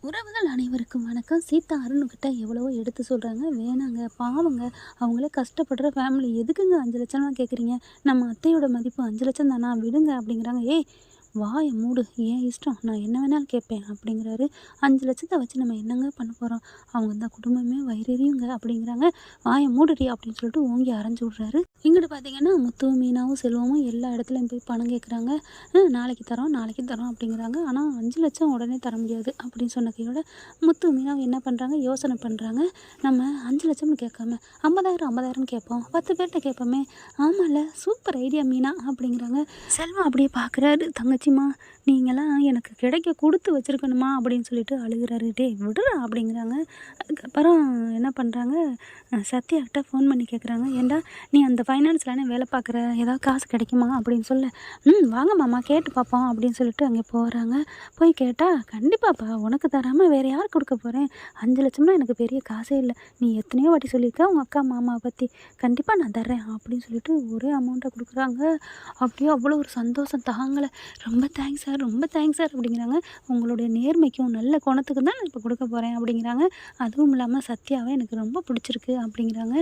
உறவுகள் அனைவருக்கும் வணக்கம். சீதா அருணுக்கிட்ட எவ்வளவோ எடுத்து சொல்கிறாங்க, வேணாங்க, பாவங்க, அவங்களே கஷ்டப்படுற ஃபேமிலி, எதுக்குங்க 5 லட்சம்லாம் கேட்குறீங்க? நம்ம அத்தையோட மதிப்பு 5 லட்சம் தானா, விடுங்க அப்படிங்கிறாங்க. ஏய், வாயை மூடு, ஏன் இஷ்டம், நான் என்ன வேணாலும் கேட்பேன் அப்படிங்கிறாரு. 5 லட்சத்தை வச்சு நம்ம என்னங்க பண்ண போகிறோம்? அவங்க இந்த குடும்பமே வயிறெறியுங்க அப்படிங்கிறாங்க. வாயை மூடுடி அப்படின்னு சொல்லிட்டு ஓங்கி அரைஞ்சு விட்றாரு. இங்கிட்டு பார்த்தீங்கன்னா முத்து, மீனாவும் செல்வமும் எல்லா இடத்துலையும் போய் பணம் கேட்குறாங்க. நாளைக்கு தரோம் நாளைக்கு தரோம் அப்படிங்கிறாங்க. ஆனால் 5 லட்சம் உடனே தர முடியாது அப்படின்னு சொன்ன கையோட முத்து மீனாவும் என்ன பண்ணுறாங்க, யோசனை பண்ணுறாங்க. நம்ம 5 லட்சம்னு கேட்காம 50,000 50,000 கேட்போம், 10 பேர்கிட்ட கேட்போமே. ஆமாம்ல, சூப்பர் ஐடியா மீனா அப்படிங்கிறாங்க. செல்வம் அப்படியே பார்க்குறாரு. தங்கச்சிம்மா, நீங்களாம் எனக்கு கிடைக்க கொடுத்து வச்சுருக்கணுமா அப்படின்னு சொல்லிட்டு அழுகிறாரு. டே விடுறா அப்படிங்கிறாங்க. அதுக்கப்புறம் என்ன பண்ணுறாங்க, சத்யாக்கிட்ட ஃபோன் பண்ணி கேட்குறாங்க. ஏண்டா, நீ அந்த ஃபைனான்ஸ்லானே வேலை பார்க்குற, ஏதாவது காசு கிடைக்குமா அப்படின்னு சொல்ல. வாங்க மாமா கேட்டு பார்ப்போம் அப்படின்னு சொல்லிட்டு அங்கே போகிறாங்க. போய் கேட்டால், கண்டிப்பாப்பா, உனக்கு தராமல் வேறு யார் கொடுக்க போகிறேன்? 5 லட்சம்னா எனக்கு பெரிய காசே இல்லை, நீ எத்தனையோ வாட்டி சொல்லியிருக்க உங்கள் அக்கா மாமாவை பற்றி, கண்டிப்பாக நான் தர்றேன் அப்படின்னு சொல்லிட்டு ஒரே அமௌண்ட்டை கொடுக்குறாங்க. அப்படியே அவ்வளோ ஒரு சந்தோஷம் தாங்கலை. ரொம்ப தேங்க்ஸ் சார், ரொம்ப தேங்க்ஸ் சார் அப்படிங்கிறாங்க. உங்களுடைய நேர்மைக்கும் நல்ல குணத்துக்கு தான் நான் இப்போ கொடுக்க போகிறேன் அப்படிங்கிறாங்க. அதுவும் இல்லாமல் சத்யாவை எனக்கு ரொம்ப பிடிச்சிருக்கு அப்படிங்கிறாங்க.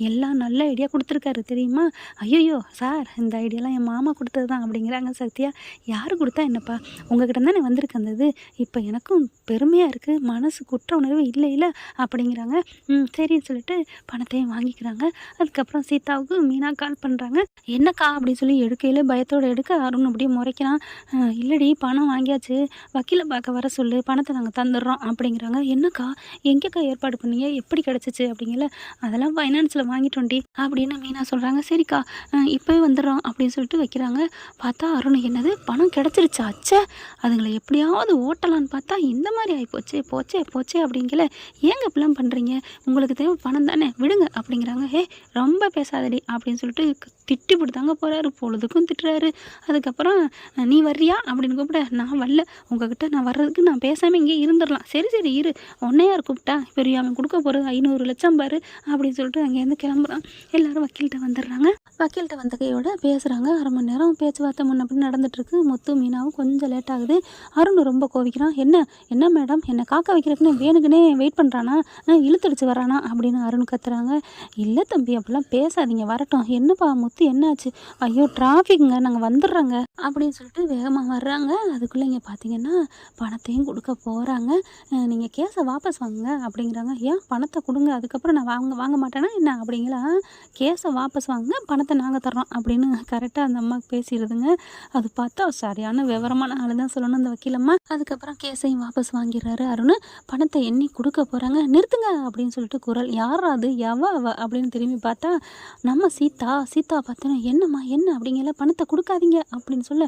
எல்லாம் நல்ல ஐடியா கொடுத்துருக்காரு தெரியுமா? ஐயோ சார், இந்த ஐடியாலாம் என் மாமா கொடுத்தது தான் அப்படிங்கிறாங்க சத்யா. யார் கொடுத்தா என்னப்பா, உங்ககிட்ட தானே வந்திருக்கு அந்த இது, இப்போ எனக்கும் பெருமையாக இருக்குது, மனசு குற்ற உணர்வு இல்லை இல்லை அப்படிங்கிறாங்க. சரின்னு சொல்லிட்டு பணத்தையும் வாங்கிக்கிறாங்க. அதுக்கப்புறம் சீதாவுக்கு மீனா கால் பண்ணுறாங்க. என்னக்கா அப்படின்னு சொல்லி எடுக்கையில் பயத்தோடு எடுக்க அருண் அப்படியே முறைக்கிறான். இல்லடி, பணம் வாங்கியாச்சு, வக்கீலை பார்க்க வர சொல்லு, பணத்தை நாங்கள் தந்துடுறோம் அப்படிங்கிறாங்க. என்னக்கா, எங்கேக்கா ஏற்பாடு பண்ணீங்க, எப்படி கிடச்சிச்சு அப்படிங்கல. அதெல்லாம் ஃபைனான்ஸில் வாங்கிட்டோண்டி அப்படின்னு மீனா சொல்கிறாங்க. சரிக்கா, இப்போவே வந்துடுறோம் அப்படின்னு சொல்லிட்டு வைக்கிறாங்க. பார்த்தா அருண், என்னது பணம் கிடச்சிருச்சா, அச்சே, அதுங்களை எப்படியாவது ஓட்டலான்னு பார்த்தா இந்த மாதிரி ஆகிப்போச்சே, போச்சே போச்சே அப்படிங்கல. ஏங்க இப்படிலாம் பண்ணுறீங்க, உங்களுக்கு தேவை பணம் தானே, விடுங்க அப்படிங்கிறாங்க. ரொம்ப பேசாதடி அப்படின்னு சொல்லிட்டு திட்டி பிடித்தாங்க போகிறாரு. பொழுதுக்கும் திட்டுறாரு. அதுக்கப்புறம் நீ வர்றியா அப்படின்னு கூப்பிட, நான் வரல, உங்ககிட்ட நான் வர்றதுக்கு நான் பேசாமல் இங்கே இருந்துடலாம். சரி சரி இரு, ஒன்னையார் கூப்பிட்டா பெரிய அவன் கொடுக்க போகிறது 500 லட்சம் பாரு அப்படின்னு சொல்லிட்டு அங்கேருந்து கிளம்புறான். எல்லோரும் வக்கீல்கிட்ட வந்துடுறாங்க. வக்கீல்கிட்ட வந்த கையோட பேசுகிறாங்க. 1/2 மணி நேரம் பேச்சுவார்த்தை முன்னப்படி நடந்துட்டுருக்கு. முத்து மீனாவும் கொஞ்சம் லேட் ஆகுது. அருண் ரொம்ப கோவிக்கிறான். என்ன மேடம், என்னை காக்க வைக்கிறதுக்குன்னு வேணுக்குன்னே வெயிட் பண்ணுறானா, இழுத்தடிச்சு வரானா அப்படின்னு அருண் கத்துறாங்க. இல்லை தம்பி, அப்படிலாம் பேசாதீங்க, வரட்டும். என்னப்பா முத்து, என்னாச்சு? ஐயோ டிராஃபிக்குங்க, நாங்கள் வந்துடுறோங்க அப்படின்னு சொல்லிட்டு வேகமாக வர்றாங்க. அதுக்குள்ளே இங்கே பார்த்தீங்கன்னா பணத்தையும் கொடுக்க போகிறாங்க. நீங்கள் கேஸை வாபஸ் வாங்குங்க அப்படிங்கிறாங்க. ஏன், பணத்தை கொடுங்க, அதுக்கப்புறம் நான் வாங்க மாட்டேன்னா என்ன அப்படிங்களா? கேஸை வாபஸ் வாங்குங்க, பணத்தை நாங்கள் தர்றோம் அப்படின்னு கரெக்டாக அந்த அம்மாவுக்கு பேசிடுதுங்க. அது பார்த்தா சரியான விவரமான ஆள் தான் சொல்லணும் அந்த வக்கீலம்மா. அதுக்கப்புறம் கேஸையும் வாபஸ் வாங்கிடுறாரு அருண். பணத்தை எண்ணி கொடுக்க போகிறாங்க. நிறுத்துங்க அப்படின்னு சொல்லிட்டு குரல். யாரா அது, அவ அப்படின்னு திரும்பி பார்த்தா நம்ம சீதா பார்த்தோன்னா, என்னம்மா என்ன அப்படிங்கிற, பணத்தை கொடுக்காதீங்க அப்படின்னு சொல்ல.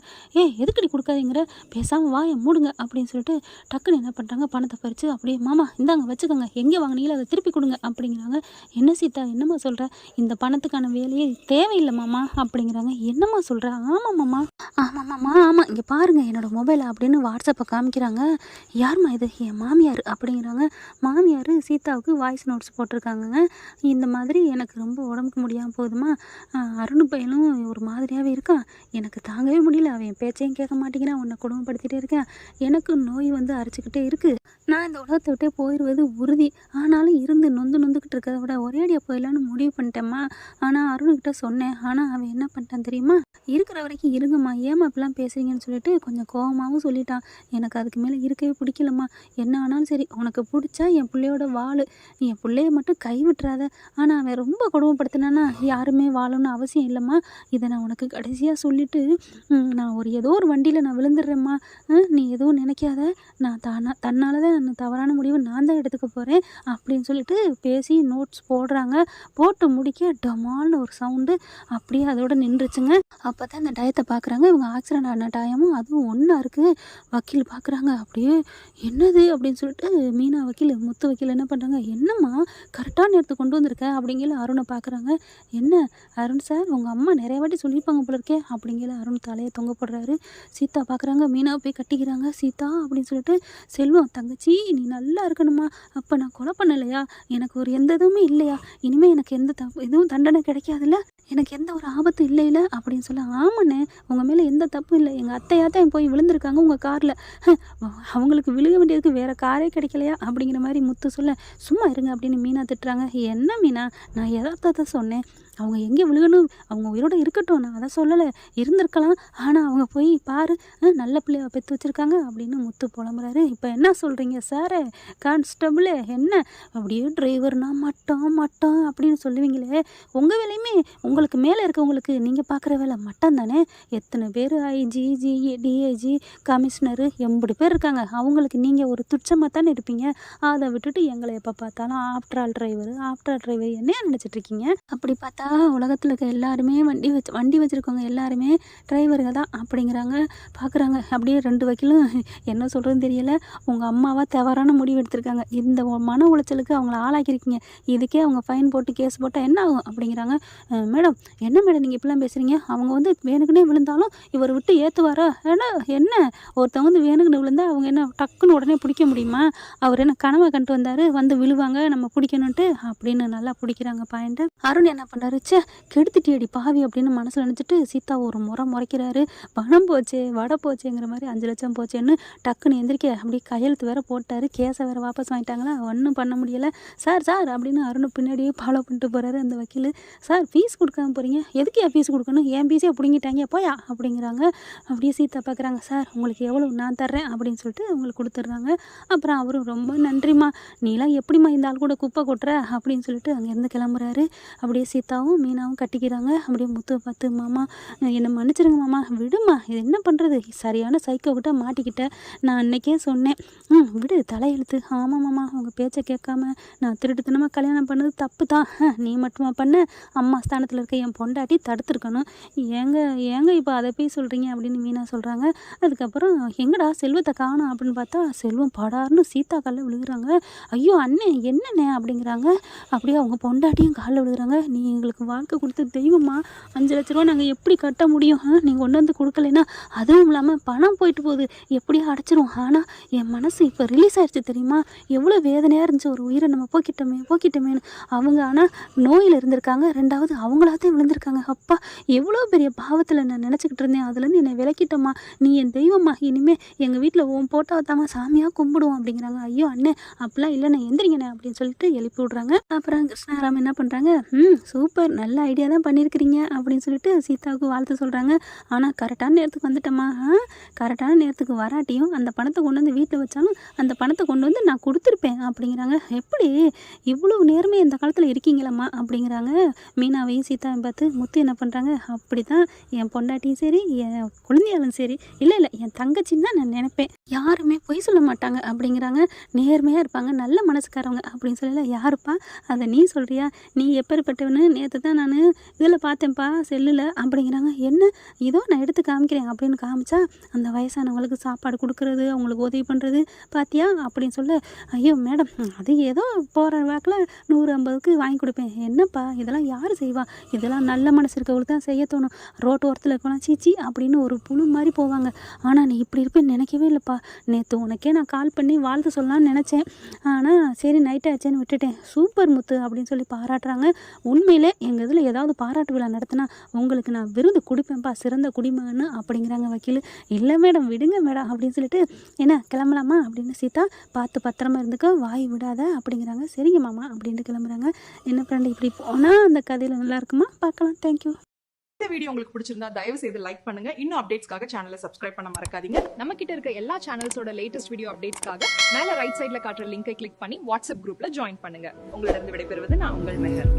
எதுக்கடி கொடுக்காதீங்கிற, பேசாமல் வாயை மூடுங்க அப்படின்னு சொல்லிட்டு டக்குன்னு என்ன பண்ணுறாங்க, பணத்தை பறித்து அப்படியே, மாமா இந்தாங்க வச்சுக்கோங்க, எங்கே வாங்கினீங்களோ அதை திருப்பி கொடுங்க அப்படிங்கிறாங்க. என்ன சீதா, என்னம்மா சொல்கிற, இந்த பணத்துக்கான வேலையே தேவையில்லை மாமா அப்படிங்கிறாங்க. என்னம்மா சொல்கிற? ஆமாம்மாம்மா, ஆமாம், இங்கே பாருங்கள் என்னோடய மொபைல் அப்படின்னு வாட்ஸ்அப்பை காமிக்கிறாங்க. யாரும்மா இது? என் மாமியார் அப்படிங்கிறாங்க. மாமியார் சீதாவுக்கு வாய்ஸ் நோட்ஸ் போட்டிருக்காங்கங்க. இந்த மாதிரி எனக்கு ரொம்ப உடம்புக்கு முடியாமல் போகுதுமா, அருண் பையனும் ஒரு மாதிரியாகவே இருக்கான், எனக்கு தாங்கவே முடியல, அவன் பேச்சையும் கேட்க மாட்டேங்கிறான், உன்னை குடும்பப்படுத்திகிட்டே இருக்கேன், எனக்கு நோய் வந்து அரைச்சிக்கிட்டே இருக்குது, நான் இந்த உலகத்தை விட்டே போயிடுவது உறுதி, ஆனாலும் இருந்து நொந்துக்கிட்டு இருக்கிறத விட ஒரேடியாக போயிடலான்னு முடிவு பண்ணிட்டேம்மா. ஆனால் அருணுக்கிட்ட சொன்னேன், ஆனால் அவன் என்ன பண்ணிட்டான் தெரியுமா, இருக்கிற வரைக்கும் இருங்கம்மா, ஏமா இப்படிலாம் பேசுறீங்கன்னு சொல்லிட்டு கொஞ்சம் கோபமாகவும் சொல்லிட்டான். எனக்கு அதுக்கு மேலே இருக்கவே பிடிக்கலம்மா, என்ன ஆனாலும் சரி, உனக்கு பிடிச்சா என் பிள்ளையோட வாழு, நீ என் பிள்ளைய மட்டும் கைவிட்டுறாத. ஆனால் அவன் ரொம்ப கொடுமைப்படுத்தினானா யாருமே வாழணும்னு அவசியம் இல்லைம்மா, இதை நான் உனக்கு கடைசியாக சொல்லிவிட்டு நான் ஏதோ ஒரு வண்டியில் நான் விழுந்துடுறேம்மா, நீ எதுவும் நினைக்காத, நான் தன்னால் தான் நான் தவறான முடிவு நான் தான் எடுத்துக்க போகிறேன் அப்படின்னு சொல்லிட்டு பேசி நோட்ஸ் போடுறாங்க. போட்டு முடிக்க டமால்னு ஒரு சவுண்டு, அப்படியே அதோட நின்றுச்சுங்க. அப்போ தான் இந்த டயத்தை பார்க்குறாங்க. இவங்க ஆக்சிடென்ட் ஆன டயமும் அதுவும் ஒன்றா இருக்குது. வக்கீல் பார்க்குறாங்க. அப்படியே என்னது அப்படின்னு சொல்லிட்டு மீனா வக்கீல், முத்து வக்கீல் என்ன பண்ணுறாங்க, என்னம்மா கரெக்டான நேரத்துக்கு கொண்டு வந்திருக்க அப்படிங்கிற அருணை பார்க்குறாங்க. என்ன அருண் சார், உங்கள் அம்மா நிறைய வாட்டி சொல்லியிருப்பாங்க போல இருக்கே அப்படிங்கிற அருண் தலையை தொங்க போடுறாரு. சீதா பார்க்குறாங்க. மீனாவை போய் கட்டிக்கிறாங்க. சீதா அப்படின்னு சொல்லிட்டு, செல்வம் தங்கச்சி நீ நல்லா இருக்கணுமா, அப்போ நான் கொலை பண்ணலையா, எனக்கு ஒரு எந்த இதுவுமே இல்லையா, இனிமேல் எனக்கு எந்த எதுவும் தண்டனை கிடைக்காதுல்ல, எனக்கு எந்த ஒரு ஆபத்தும் இல்லைல்ல அப்படின்னு சொல்ல, ஆமாண்ணே உங்கள் மேலே எந்த தப்பும் இல்லை, எங்கள் அத்தையாத்தான் போய் விழுந்திருக்காங்க உங்கள் காரில், அவங்களுக்கு விழுக வேண்டியதுக்கு வேறு காரே கிடைக்கலையா அப்படிங்கிற மாதிரி முத்து சொல்ல, சும்மா இருங்க அப்படின்னு மீனா திட்டுறாங்க. என்ன மீனா, நான் எதார்த்தத்தை சொன்னேன், அவங்க எங்கே விழுகணும், அவங்க உயிரோட இருக்கட்டும், நான் அதை சொல்லலை, இருந்திருக்கலாம், ஆனால் அவங்க போய் பாரு நல்ல பிள்ளைய பெற்று வச்சுருக்காங்க அப்படின்னு முத்து புலம்புறாரு. இப்போ என்ன சொல்கிறீங்க சார், கான்ஸ்டபிளே என்ன அப்படியே டிரைவர்னா மட்டம் அப்படின்னு சொல்லுவீங்களே, உங்கள் வேலையுமே உங்களுக்கு மேலே இருக்கவங்களுக்கு நீங்கள் பார்க்குற வேலை மட்டம் தானே. எத்தனை பேர் ஐஜி, ஜிஏ, டிஏஜி, கமிஷனரு 80 பேர் இருக்காங்க, அவங்களுக்கு நீங்கள் ஒரு துச்சமாக தானே இருப்பீங்க. அதை விட்டுட்டு எங்களை எப்போ பார்த்தாலும் ஆஃப்டர் ஆல் டிரைவர் என்னையா நினச்சிட்ருக்கீங்க. அப்படி பார்த்தா உலகத்தில் இருக்க எல்லாருமே வண்டி வச்சுருக்கவங்க எல்லாருமே டிரைவர்கள் தான் அப்படிங்கிறாங்க. பார்க்குறாங்க அப்படியே 2 வக்கீலும் என்ன சொல்கிறதுன்னு தெரியலை. உங்கள் அம்மாவா தவறான முடிவு எடுத்திருக்காங்க, இந்த மன உளைச்சலுக்கு அவங்கள ஆளாக்கியிருக்கீங்க, இதுக்கே அவங்க ஃபைன் போட்டு கேஸ் போட்டால் என்ன ஆகும் அப்படிங்கிறாங்க. மேடம் என்ன மேடம் நீங்கள் இப்படிலாம் பேசுகிறீங்க, அவங்க வேணுக்குன்னே விழுந்தாலும் இவர் விட்டு ஏற்றுவாரா, ஏன்னா என்ன ஒருத்தவங்க வேணுக்குன்னு விழுந்தால் அவங்க என்ன டக்குன்னு உடனே பிடிக்க முடியுமா, அவர் என்ன கனவை கண்டு வந்தார் விழுவாங்க நம்ம பிடிக்கணுன்ட்டு அப்படின்னு நல்லா பிடிக்கிறாங்க பாயிண்ட்டு. அருண் என்ன பண்ணுறாரு, சே கெடுத்துட்டியடி பாவி அப்படின்னு மனசில் நினச்சிட்டு சீதா ஒரு முறைக்கிறாரு. பணம் போச்சே வடை போச்சேங்கிற மாதிரி 5 லட்சம் போச்சேன்னு டக்குன்னு எந்திரிக்க அப்படி கையெழுத்து வேற போட்டார். கேஸை வேறு வாபஸ் வாங்கிட்டாங்களா, ஒன்றும் பண்ண முடியலை. சார் அப்படின்னு அருண் பின்னாடியே ஃபாலோ பண்ணிட்டு போகிறாரு அந்த வக்கீல். சார் ஃபீஸ் கொடுக்காம போகிறீங்க, எதுக்கு என் ஃபீஸ் கொடுக்கணும், என் ஃபீஸே பிடிங்கிட்டாங்க போயா அப்படிங்கிறாங்க. அப்படியே சீதா பார்க்குறாங்க. சார் உங்களுக்கு எவ்வளோ நான் தர்றேன் அப்படின்னு சொல்லிட்டு அவங்களுக்கு கொடுத்துட்றாங்க. அப்புறம் அவரும் ரொம்ப நன்றிம்மா, நீலாம் எப்படிம்மா இந்த ஆள் கூட குப்பை கொட்டுற அப்படின்னு சொல்லிட்டு அங்கேருந்து கிளம்புறாரு. அப்படியே சீதாவும் மீனாவும் கட்டிக்கிறாங்க. அப்படியே முத்துவை பார்த்து, மாமா என்னை மன்னிச்சிருங்க மாமா, விடுமா, இது என்ன பண்ணுறது, சரியான சைக்கோ கிட்ட மாட்டிக்கிட்டேன், நான் அன்றைக்கே சொன்னேன், விடு தலையெழுத்து. ஆமாம் மாமா உங்கள் பேச்சை கேட்காம நான் திருட்டுத்தனமாக கல்யாணம் பண்ணது தப்பு தான், நீ மட்டுமா பண்ண, அம்மா ஸ்தானத்தில் இருக்க என் பொண்டாட்டி தடுத்துருக்கணும், ஏங்க இப்போ அதை போய் சொல்கிறீங்க அப்படின்னு மீனா சொல்கிறாங்க. அதுக்கப்புறம் எங்கடா செல்வத்தை காணோம் அப்படின்னு பார்த்தா செல்வம் படார்னு சீதா காலில் விழுகிறாங்க. ஐயோ அண்ணே என்னண்ணே அப்படிங்கிறாங்க. அப்படியே அவங்க பொண்டாட்டியும் காலில் விழுகிறாங்க. நீ எங்களுக்கு வாழ்க்கை கொடுத்த தெய்வமா, 5 லட்ச ரூபா நாங்கள் எப்படி கட்ட முடியும், நீங்கள் கொண்டு வந்து கொடுக்கலைன்னா, அதுவும் இல்லாமல் பணம் போயிட்டு போகுது எப்படியா அடைச்சிரும், ஆனால் என் மனசு இப்போ ரிலீஸ் ஆகிடுச்சு தெரியுமா, எவ்வளோ வேதனையாக இருந்துச்சு, ஒரு உயிரை நம்ம போக்கிட்டோமேன்னு. அவங்க ஆனால் நோயில் இருந்திருக்காங்க, 2வது அவங்களாத்தான் விழுந்திருக்காங்க. அப்பா எவ்வளோ பெரிய பாவத்தில் நான் நினச்சிக்கிட்டு இருந்தேன், அதுலேருந்து என்னை விளக்கிட்டோமா, நீ என் தெய்வமா, இனிமேல் எங்கள் வீட்டில் உன் போட்டோ தாமா சாமியாக கும்பிடுவோம் அப்படிங்கிறாங்க. ஐயோ அண்ணே அப்படிலாம் இல்லைண்ணே எந்திரிங்கண்ணே அப்படின்னு சொல்லிட்டு எழுப்பி விட்றாங்க. அப்புறம் கிருஷ்ணாராம் என்ன பண்ணுறாங்க, சூப்பர் நல்ல ஐடியா தான் பண்ணியிருக்கிறீங்க அப்படின்னு சொல்லிட்டு சீதாவுக்கு வாழ்த்து சொல்கிறாங்க. ஆனால் கரெக்டான நேரத்துக்கு வந்துட்டோமா, கரெக்டான நேரத்துக்கு வராட்டியும் அந்த பணத்தை கொண்டு வந்து வீட்டில் வச்சாலும் அந்த பணத்தை கொண்டு வந்து நான் கொடுத்துருப்பேன் அப்படிங்கிறாங்க. எப்படி இவ்வளோ நேரமே இந்த காலத்தில் இருக்கீங்களம்மா அப்படிங்கிறாங்க. மீனாவையும் சீதாவையும் பார்த்து முத்து என்ன பண்ணுறாங்க, அப்படி தான் என் பொண்டாட்டியும் சரி என் குழந்தையாலும் சரி, இல்லை என் தங்கச்சின்னு தான் நான் நினைப்பேன், யாருமே பொய் சொல்ல மாட்டாங்க அப்படிங்கிறாங்க. நேர்மையாக இருப்பாங்க, நல்ல மனசுக்காரவங்க அப்படின்னு சொல்லல. யாருப்பா அதை நீ சொல்கிறியா, நீ எப்பேற்பட்டவனு நேற்று தான் நான் இதில் பார்த்தேன்ப்பா செல்லில் அப்படிங்கிறாங்க. என்ன இதோ நான் எடுத்து காமிக்கிறேன் அப்படின்னு காமிச்சா அந்த வயசானவங்களுக்கு சாப்பாடு கொடுக்குறது, அவங்களுக்கு உதவி பண்ணுறது பார்த்தியா அப்படின்னு சொல்ல, ஐயோ மேடம் அது ஏதோ போகிற வாக்கில் 150க்கு வாங்கி கொடுப்பேன், என்னப்பா இதெல்லாம் யார் செய்வா, இதெல்லாம் நல்ல மனசு இருக்கவங்களுக்கு தான் செய்ய தோணும், ரோட்டு ஓரத்தில் இருக்கலாம் சீச்சி அப்படின்னு ஒரு புழு மாதிரி போவாங்க. ஆனால் நீ இப்படி இருப்பேன்னு நினைக்கவே இல்லைப்பா, நேற்று உனக்கே நான் கால் பண்ணி வாழ்த்து சொல்லலாம்னு நினச்சேன், ஆனால் சரி நைட் ஆச்சேன்னு விட்டுட்டேன், சூப்பர் முத்து அப்படின்னு சொல்லி பாராட்டுறாங்க. உண்மையிலே எங்கள் இதில் ஏதாவது பாராட்டு விழா நடத்தினா உங்களுக்கு நான் விருது கொடுப்பேன்ப்பா, சிறந்த குடிமகன்னு அப்படிங்கிறாங்க வக்கீல். இல்லை மேடம் விடுங்க மேடம் அப்படின்னு சொல்லிட்டு, என்ன கிளம்பலாமா அப்படின்னு சீதா, பார்த்து பத்திரமா இருந்துக்க, வாய் விடாத அப்படிங்கிறாங்க. சரிங்க மாமா அப்படின்ட்டு கிளம்புறாங்க. என்ன ஃப்ரெண்டு இப்படி போனால் அந்த கதையில் நல்லா இருக்குமா, பார்க்கலாம். தேங்க்யூ. இந்த வீடியோ உங்களுக்கு பிடிச்சிருந்தா தயவு செய்து லைக் பண்ணுங்க. இன்னும் அப்டேட்ஸ்க்காக சேனலை சப்ஸ்கிரைப் பண்ண மறக்காதீங்க. நம்ம கிட்ட இருக்க எல்லா சேனல்ஸோட லேட்டஸ்ட் வீடியோ அப்டேட்ஸ்க்காக மேல ரைட் சைடுல காட்டுற லிங்கை கிளிக் பண்ணி வாட்ஸ்அப் குரூப்ல ஜாயின் பண்ணுங்க. உங்களிடம் விடைபெறுவது நான் உங்கள் மெஹர்.